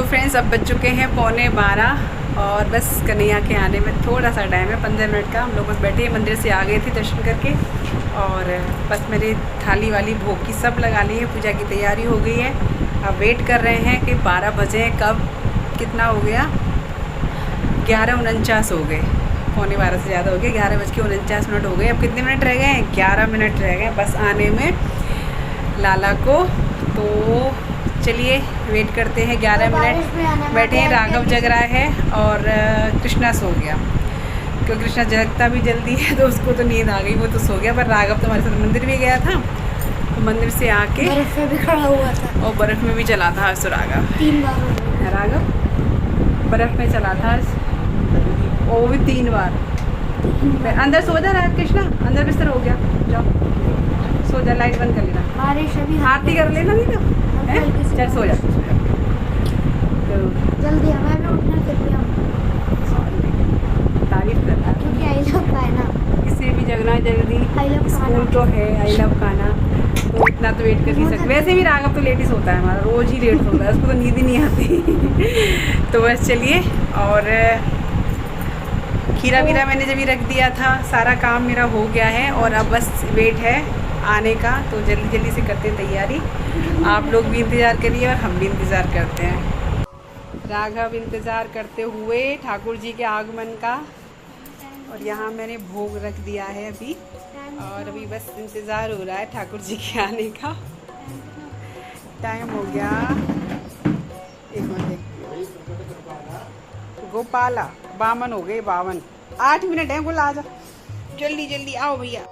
तो फ्रेंड्स अब बज चुके हैं 11:15 और बस कन्हैया के आने में थोड़ा सा टाइम है, 15 मिनट का। हम लोग बस बैठे मंदिर से आ गए थे दर्शन करके और बस मेरी थाली वाली भोग की सब लगा ली है, पूजा की तैयारी हो गई है। अब वेट कर रहे हैं कि 12 बजे कब, कितना हो गया, 11:49 हो गए, 11:15 से ज़्यादा हो गया, 11:49 हो गए। अब कितने मिनट रह गए हैं? 11 मिनट रह गए बस आने में लाला को। तो चलिए वेट करते हैं 11 मिनट बैठे हैं। राघव जग रहा है और कृष्णा सो गया, क्योंकि कृष्णा जगता भी जल्दी है तो उसको तो नींद आ गई, वो तो सो गया। पर राघव तो हमारे साथ मंदिर भी गया था, तो मंदिर से आके बर्फ में भी खड़ा हुआ था और बर्फ़ में भी चला था आज। तो राघव 3 बार राघव बर्फ़ में चला था आज, वो भी 3 बार। अंदर सो जा रहा है कृष्णा, अंदर बिस्तर हो गया, जाओ सो जा, लाइट बंद कर लेना, बारिश अभी आरती कर लेना, नहीं तो चल सो जा, तो जल्दी हमें भी उठना चाहिए, तारीफ कर रहा है क्योंकि आई लव खाना, इससे भी जगना जल्दी, आई लव स्कूल तो है, आई लव खाना, तो इतना तो वेट कर ही सकते। वैसे भी राघव तो लेट ही सोता है, हमारा रोज़ ही लेट सोता है, उसको तो नींद ही नहीं आती। तो बस चलिए, और खीरा वीरा मैंने जब ही रख दिया था, सारा काम मेरा हो गया है और अब बस वेट है आने का। तो जल्दी जल्दी से करते हैं तैयारी, आप लोग भी इंतज़ार करिए और हम भी इंतज़ार करते हैं। राघव इंतज़ार करते हुए ठाकुर जी के आगमन का, और यहाँ मैंने भोग रख दिया है अभी, और अभी बस इंतज़ार हो रहा है ठाकुर जी के आने का। टाइम हो गया, एक मिनट, गोपाला 52 हो गए, 52, 8 मिनट है, बोल आ जा, जल्दी जल्दी आओ भैया।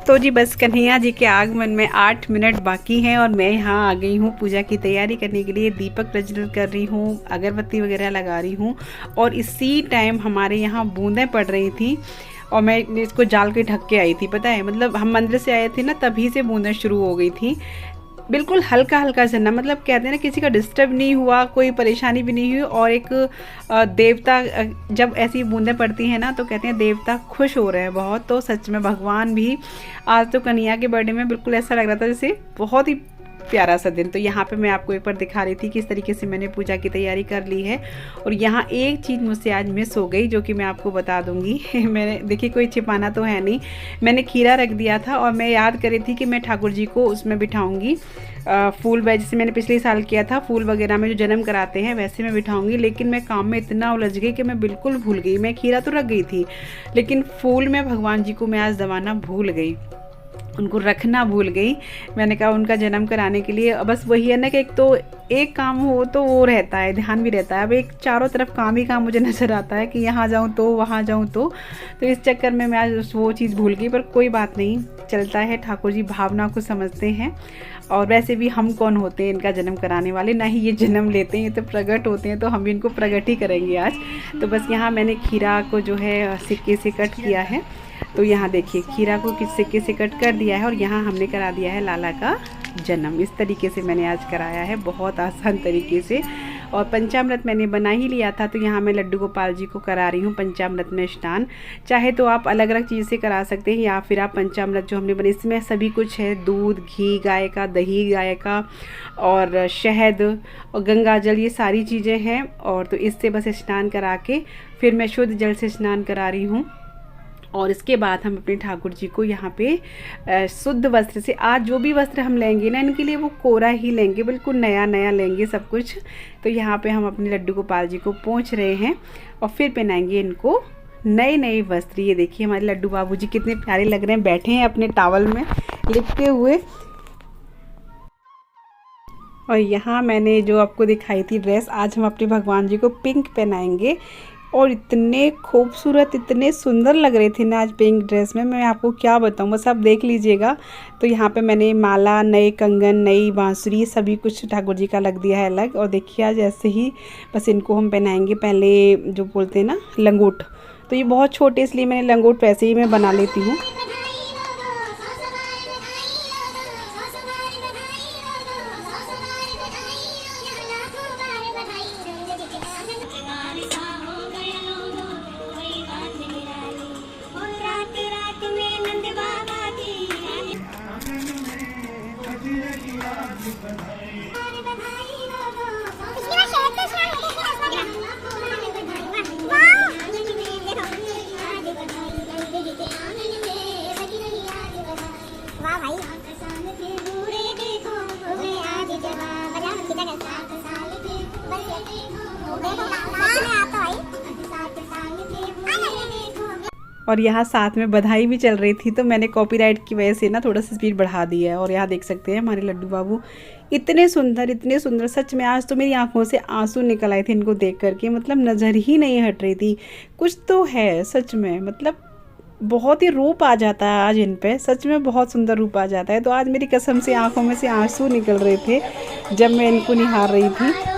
तो जी बस कन्हैया जी के आगमन में 8 मिनट बाकी हैं और मैं यहाँ आ गई हूँ पूजा की तैयारी करने के लिए। दीपक प्रज्वलित कर रही हूँ, अगरबत्ती वगैरह लगा रही हूँ, और इसी टाइम हमारे यहाँ बूंदें पड़ रही थी और मैं इसको जाल के ढक के आई थी, पता है, मतलब हम मंदिर से आए थे ना, तभी से बूंदें शुरू हो गई थी। बिल्कुल हल्का हल्का चलना, मतलब कहते हैं ना, किसी का डिस्टर्ब नहीं हुआ, कोई परेशानी भी नहीं हुई। और एक देवता, जब ऐसी बूंदें पड़ती हैं ना, तो कहते हैं देवता खुश हो रहे हैं बहुत। तो सच में भगवान भी, आज तो कन्हैया के बर्थडे में बिल्कुल ऐसा लग रहा था जैसे बहुत ही प्यारा सा दिन। तो यहाँ पे मैं आपको एक बार दिखा रही थी किस तरीके से मैंने पूजा की तैयारी कर ली है। और यहाँ एक चीज़ मुझसे आज मिस हो गई, जो कि मैं आपको बता दूंगी। मैंने, देखिए कोई छिपाना तो है नहीं, मैंने खीरा रख दिया था और मैं याद कर रही थी कि मैं ठाकुर जी को उसमें बिठाऊंगी, फूल जैसे मैंने पिछले साल किया था, फूल वगैरह में जो जन्म कराते हैं वैसे मैं बिठाऊंगी। लेकिन मैं काम में इतना उलझ गई कि मैं बिल्कुल भूल गई। मैं खीरा तो रख गई थी, लेकिन फूल में भगवान जी को मैं आज दबाना भूल गई, उनको रखना भूल गई। मैंने कहा उनका जन्म कराने के लिए, बस वही है ना कि एक तो एक काम हो तो वो रहता है, ध्यान भी रहता है। अब एक चारों तरफ काम ही काम मुझे नज़र आता है कि यहाँ जाऊँ तो वहाँ जाऊँ तो इस चक्कर में मैं आज वो चीज़ भूल गई। पर कोई बात नहीं, चलता है, ठाकुर जी भावना को समझते हैं। और वैसे भी हम कौन होते हैं इनका जन्म कराने वाले, ना ही ये जन्म लेते हैं, ये तो प्रकट होते हैं, तो हम भी इनको प्रकट ही करेंगे आज। तो बस यहाँ मैंने खीरा को जो है सिक्के से कट किया है, तो यहाँ देखिए खीरा को किस सिक्के से कट कर दिया है, और यहाँ हमने करा दिया है लाला का जन्म। इस तरीके से मैंने आज कराया है, बहुत आसान तरीके से। और पंचामृत मैंने बना ही लिया था, तो यहाँ मैं लड्डू गोपाल जी को करा रही हूँ पंचामृत में स्नान। चाहे तो आप अलग अलग चीज़ से करा सकते हैं, या फिर आप पंचामृत जो हमने बने, इसमें सभी कुछ है, दूध, घी गाय का, दही गाय का, और शहद और गंगा जल, ये सारी चीज़ें हैं। और तो इससे बस स्नान करा के फिर मैं शुद्ध जल से स्नान करा रही हूँ। और इसके बाद हम अपने ठाकुर जी को यहाँ पे शुद्ध वस्त्र से, आज जो भी वस्त्र हम लेंगे ना इनके लिए, वो कोरा ही लेंगे, बिल्कुल नया नया लेंगे सब कुछ। तो यहाँ पे हम अपने लड्डू गोपाल जी को पोंछ रहे हैं और फिर पहनाएंगे इनको नए नए वस्त्र। ये देखिए हमारे लड्डू बाबू जी कितने प्यारे लग रहे हैं, बैठे हैं अपने टावल में लिपटे हुए। और यहाँ मैंने जो आपको दिखाई थी ड्रेस, आज हम अपने भगवान जी को पिंक पहनाएंगे, और इतने खूबसूरत, इतने सुंदर लग रहे थे ना आज पिंक ड्रेस में, मैं आपको क्या बताऊँ, बस आप देख लीजिएगा। तो यहाँ पे मैंने माला, नए कंगन, नई बांसुरी, सभी कुछ ठाकुर जी का लग दिया है अलग। और देखिए आज ऐसे ही बस इनको हम पहनाएंगे। पहले जो बोलते हैं ना लंगोट, तो ये बहुत छोटे, इसलिए मैंने लंगोट वैसे ही मैं बना लेती हूँ। और यहाँ साथ में बधाई भी चल रही थी, तो मैंने कॉपीराइट की वजह से ना थोड़ा सा स्पीड बढ़ा दिया है। और यहाँ देख सकते हैं हमारे लड्डू बाबू इतने सुंदर, सच में आज तो मेरी आंखों से आंसू निकल आए थे इनको देख करके। मतलब नज़र ही नहीं हट रही थी। कुछ तो है सच में, मतलब बहुत ही रूप आ जाता है आज इन पे, सच में बहुत सुंदर रूप आ जाता है। तो आज मेरी कसम से आंखों में से आंसू निकल रहे थे जब मैं इनको निहार रही थी।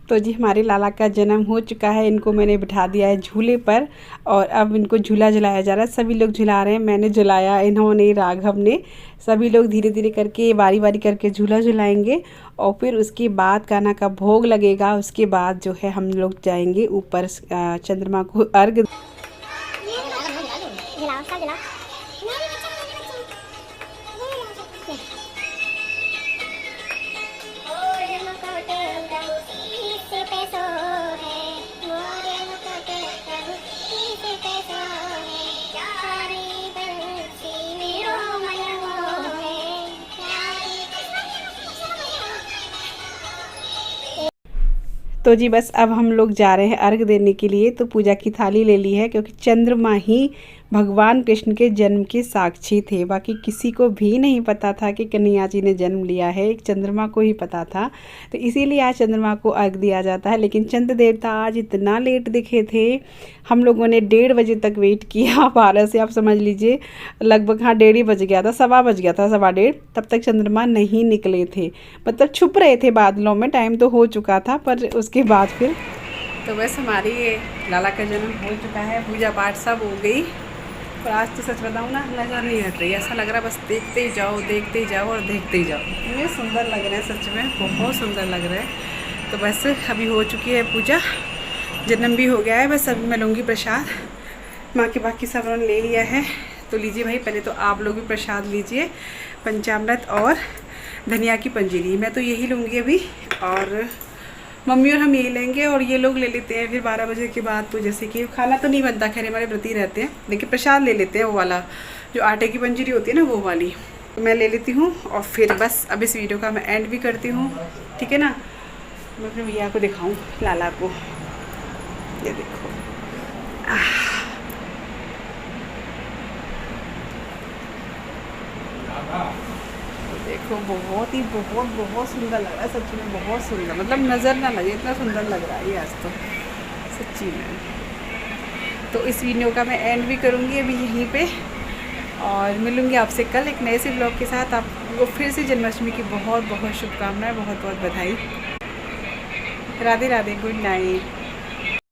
तो जी हमारे लाला का जन्म हो चुका है। इनको मैंने बिठा दिया है झूले पर और अब इनको झूला झुलाया जा रहा है। सभी लोग झुला रहे हैं, मैंने झुलाया, इन्होंने, राघव ने, सभी लोग धीरे धीरे करके बारी बारी करके झूला झुलाएंगे। और फिर उसके बाद कान्हा का भोग लगेगा। उसके बाद जो है हम लोग जाएंगे ऊपर चंद्रमा को अर्घ। तो जी बस अब हम लोग जा रहे हैं अर्घ देने के लिए। तो पूजा की थाली ले ली है क्योंकि चंद्रमा ही भगवान कृष्ण के जन्म के साक्षी थे। बाकी किसी को भी नहीं पता था कि कन्हैया जी ने जन्म लिया है, एक चंद्रमा को ही पता था। तो इसीलिए आज चंद्रमा को अर्घ दिया जाता है। लेकिन चंद्र देवता आज इतना लेट दिखे थे, हम लोगों ने 1:30 बजे तक वेट किया। 12 से आप समझ लीजिए लगभग, हाँ 1:30 बज गया था, 1:15 बज गया था, 1:15, तब तक चंद्रमा नहीं निकले थे। मतलब छुप रहे थे बादलों में, टाइम तो हो चुका था। पर उसके बाद फिर तो बस हमारी लाला का जन्म हो चुका है, पूजा पाठ सब हो गई। पर आज तो सच बताऊँ ना, नज़र नहीं हट रही, ऐसा लग रहा है बस देखते ही जाओ, देखते ही जाओ और देखते ही जाओ। इतने सुंदर लग रहे हैं, सच में बहुत सुंदर लग रहा है। तो बस अभी हो चुकी है पूजा, जन्म भी हो गया है। बस अभी मैं लूँगी प्रसाद। माँ के बाकी सब उन्होंने ले लिया है, तो लीजिए भाई, पहले तो आप लोग भी प्रसाद लीजिए, पंचामृत और धनिया की पंजीरी। मैं तो यही लूँगी अभी, और मम्मी और हम यही लेंगे, और ये लोग ले लेते हैं फिर 12 बजे के बाद। तो जैसे कि खाना तो नहीं बनता, खैर हमारे व्रती रहते हैं, लेकिन प्रसाद ले लेते हैं, वो वाला जो आटे की पंजीरी होती है ना, वो वाली तो मैं ले लेती हूँ। और फिर बस अब इस वीडियो का मैं एंड भी करती हूँ, ठीक है ना। मैं अपने भैया को दिखाऊँ, लाला को, ये देखो, देखो बहुत ही बहुत सुंदर लग रहा है, सच्ची में बहुत सुंदर, मतलब नज़र ना लगे इतना सुंदर लग रहा है ये आज तो सच्ची में। तो इस वीडियो का मैं एंड भी करूँगी अभी यहीं पे, और मिलूँगी आपसे कल एक नए से ब्लॉग के साथ। आपको फिर से जन्माष्टमी की बहुत शुभकामनाएं, बहुत बधाई। Radhe Radhe, good night.